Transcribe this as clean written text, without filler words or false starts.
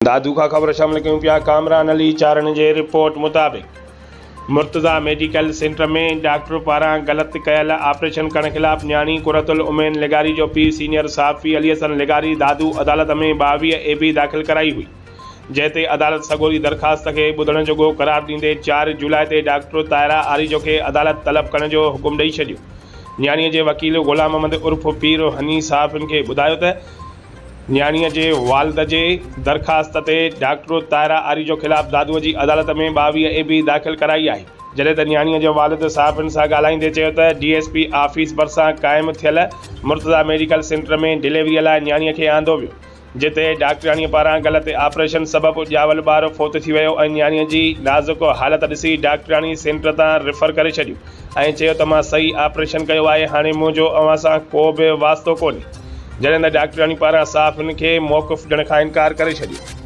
दादू का ख़बर शामिल कयूं पिया। कामरान अली चारण जे रिपोर्ट मुताबिक़ मुर्तज़ा मेडिकल सेंटर में डॉक्टर पारां ग़लति कयल ऑपरेशन करण ख़िलाफ़ न्याणी कुरतुल उमैन लेगारी जो पीउ सीनियर सहाफ़ी अली हसन लेगारी दादू अदालत में 22 AB दाख़िल कराई हुई, जंहिं अदालत सॻोरी दरख़्वास्त खे ॿुधण जोॻो क़रार ॾींदे 4 जुलाई ते डॉक्टर ताहिरा आरिजो खे अदालत तलब करण जो हुकुम ॾेई छॾियो। न्याणीअ जे वकील ग़ुलाम अहमद उर्फ़ पीर हनी साहिबनि खे ॿुधायो त न्याणीअ जे वालिद जे दरख़्वास्त ते डॉक्टर ताहिरा आरिजो ख़िलाफ़ दादूअ जी अदालत में 22 AB दाख़िल कराई आहे, जॾहिं त न्याणीअ जे वालिद साहिबनि सां ॻाल्हाईंदे चयो त DSP ऑफिस भरिसां क़ाइमु थियल मुर्तज़ा मेडिकल सेंटर में डिलीवरीअ लाइ न्याणीअ खे आंदो वियो, जिते डॉक्टराणीअ पारां ग़लति ऑपरेशन सबबि ॼावल ॿारु फ़ौत थी वियो ऐं न्याणीअ जी नाज़ुक हालत ॾिसी डॉक्टराणी सेंटर तां रिफ़र करे छॾियो ऐं चयो त मां सही ऑपरेशन कयो आहे, हाणे मुंहिंजो अव्हां सां को बि वास्तो कोन्हे, जॾहिं त डॉक्टराणी पारां साफ़ हिन खे मौक़ुफ़ ॾियण खां इनकार करे छॾियो।